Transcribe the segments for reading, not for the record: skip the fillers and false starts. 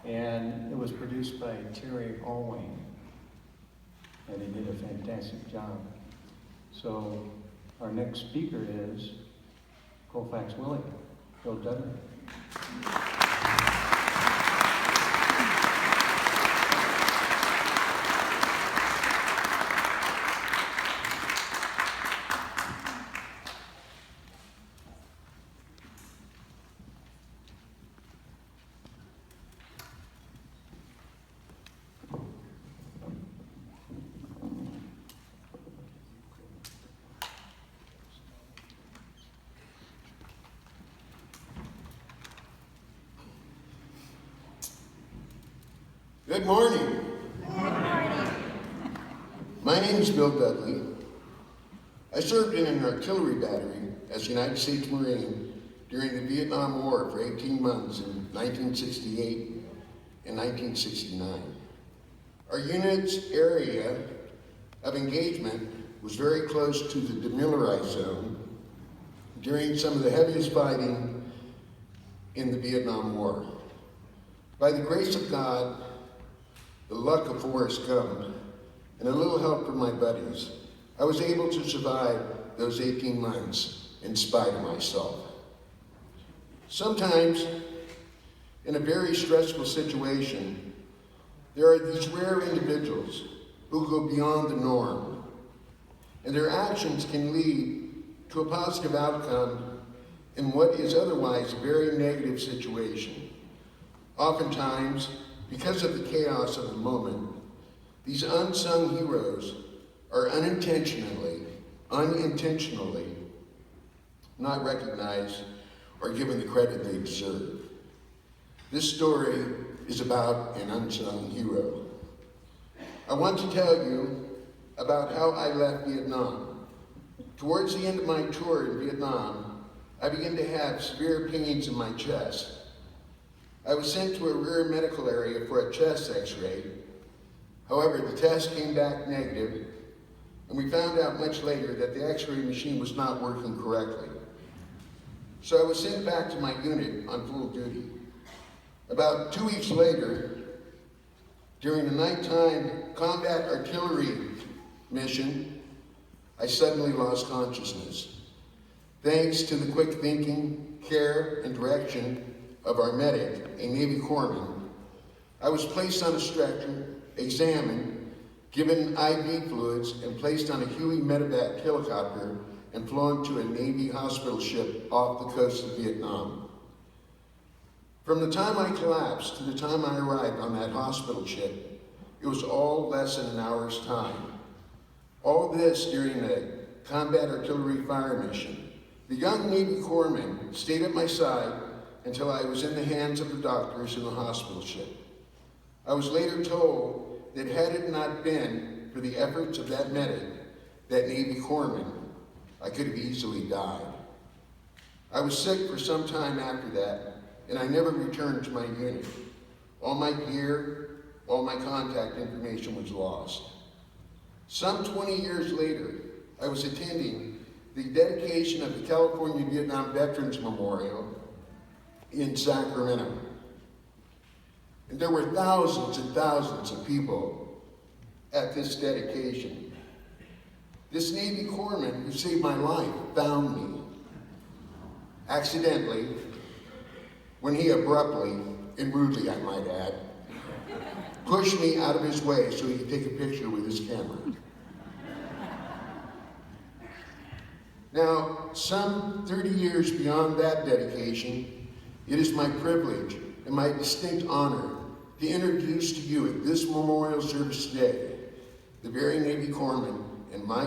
And it was produced by Terry Allwayne, and he did a fantastic job. So our next speaker is Colfax Willie, Bill Dudley. Good morning. Good morning. My name is Bill Dudley. I served in an artillery battery as a United States Marine during the Vietnam War for 18 months in 1968 and 1969. Our unit's area of engagement was very close to the demilitarized zone during some of the heaviest fighting in the Vietnam War. By the grace of God, the luck of Forrest Gump, and a little help from my buddies, I was able to survive those 18 months in spite of myself. Sometimes, in a very stressful situation, there are these rare individuals who go beyond the norm, and their actions can lead to a positive outcome in what is otherwise a very negative situation. Oftentimes, because of the chaos of the moment, these unsung heroes are unintentionally not recognized or given the credit they deserve. This story is about an unsung hero. I want to tell you about how I left Vietnam. Towards the end of my tour in Vietnam, I began to have severe pains in my chest. I was sent to a rear medical area for a chest x-ray. However, the test came back negative, and we found out much later that the x-ray machine was not working correctly. So I was sent back to my unit on full duty. About 2 weeks later, during a nighttime combat artillery mission, I suddenly lost consciousness. Thanks to the quick thinking, care, and direction of our medic, a Navy corpsman, I was placed on a stretcher, examined, given IV fluids, and placed on a Huey medevac helicopter and flown to a Navy hospital ship off the coast of Vietnam. From the time I collapsed to the time I arrived on that hospital ship, it was all less than an hour's time. All this during a combat artillery fire mission. The young Navy corpsman stayed at my side until I was in the hands of the doctors in the hospital ship. I was later told that had it not been for the efforts of that medic, that Navy corpsman, I could have easily died. I was sick for some time after that, and I never returned to my unit. All my gear, all my contact information was lost. Some 20 years later, I was attending the dedication of the California Vietnam Veterans Memorial in Sacramento. And there were thousands and thousands of people at this dedication. This Navy corpsman who saved my life found me accidentally when he abruptly, and rudely I might add, pushed me out of his way so he could take a picture with his camera. Now, some 30 years beyond that dedication, it is my privilege and my distinct honor to introduce to you at this memorial service today the very Navy corpsman and my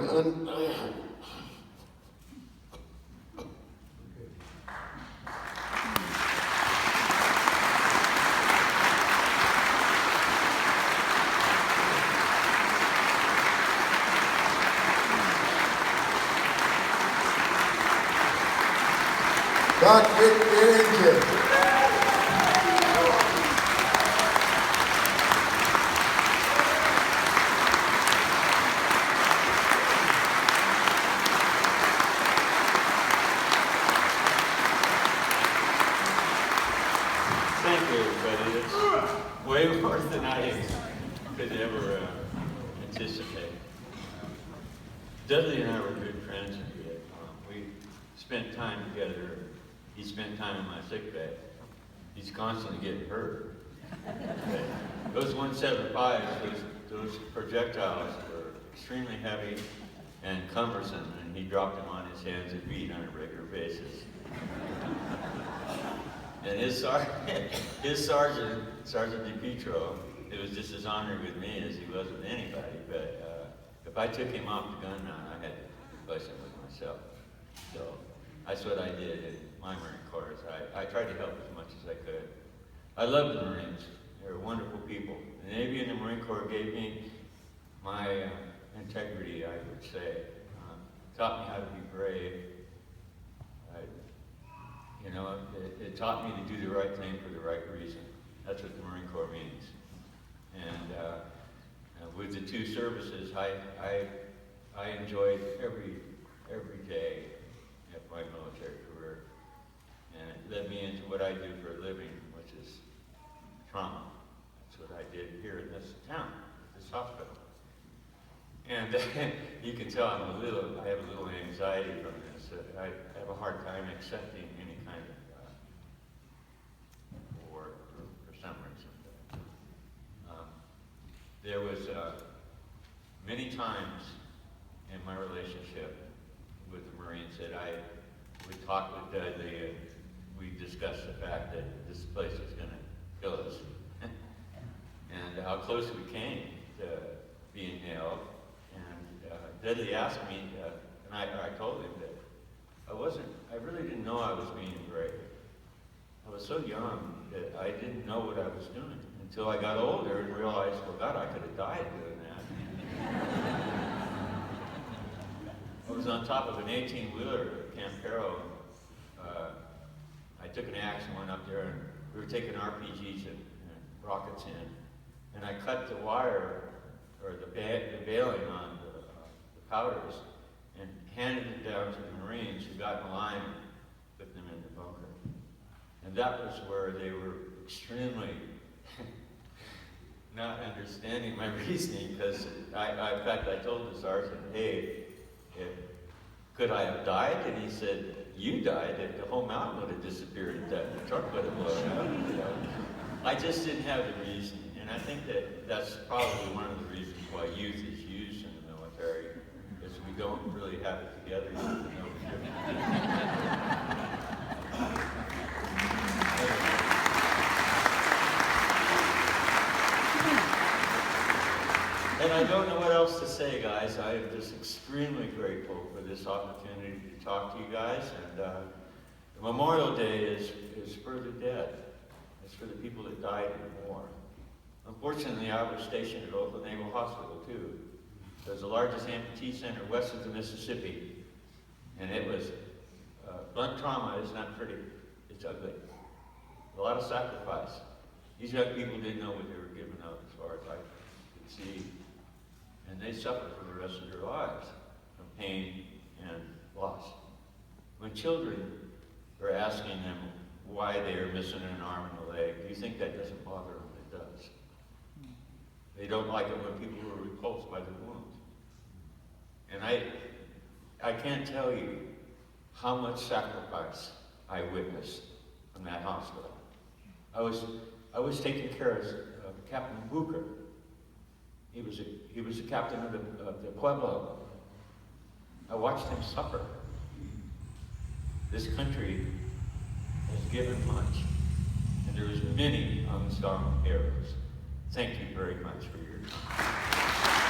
Doc Rick Barrington. Thank you, everybody. way more than I could ever anticipate. Dudley and I were good friends in Vietnam. We spent time together. He spent time in my sick bay. He's constantly getting hurt. Those 175s, those projectiles were extremely heavy and cumbersome, and he dropped them on his hands and feet on a regular basis. And his sergeant, Sergeant DiPietro, it was just as honored with me as he was with anybody, but if I took him off the gun mount, I had to replace him with myself. So that's what I did in my Marine Corps. I tried to help as much as I could. I love the Marines. They're wonderful people. The Navy and the Marine Corps gave me my integrity, I would say. Taught me how to be brave. It taught me to do the right thing for the right reason. That's what the Marine Corps means. And with the two services, I enjoyed every day of my military career. And it led me into what I do for a living, which is trauma. That's what I did here in this town, this hospital. And you can tell I have a little anxiety from this. I have a hard time accepting any kind of war for some reason. There was many times in my relationship with the Marines that I would talk with Dudley and we discussed the fact that this place was going to kill us. And how close we came to being nailed. And Dudley asked me, and I told him that I really didn't know I was being brave. I was so young that I didn't know what I was doing until I got older and realized, well, God, I could have died doing that. I was on top of an 18-wheeler at Camp Perro. I took an axe and went up there, and we were taking RPGs and rockets in, and I cut the wire, or the baling on the powders, and handed it down to the Marines who got in line and put them in the bunker. And that was where they were extremely not understanding my reasoning, because in fact, I told the sergeant, hey, could I have died? And he said, you died, and the whole mountain would have disappeared, the truck would have blown up. You know? I just didn't have the reason, and I think that's probably one of the reasons why youth is used in the military, is we don't really have it together. And I don't know what else to say, guys. I am just extremely grateful for this opportunity to talk to you guys. And Memorial Day is for the dead. It's for the people that died in war. Unfortunately, I was stationed at Oakland Naval Hospital, too. It was the largest amputee center west of the Mississippi. And it was, blunt trauma is not pretty. It's ugly. A lot of sacrifice. These young people didn't know what they were giving up, as far as I could see. And they suffer for the rest of their lives from pain and loss. When children are asking them why they are missing an arm and a leg, do you think that doesn't bother them? It does. They don't like it when people are repulsed by their wounds. And I can't tell you how much sacrifice I witnessed from that hospital. I was taking care of Captain Booker. He was the captain of the Pueblo. I watched him suffer. This country has given much, and there is many unsung heroes. Thank you very much for your time.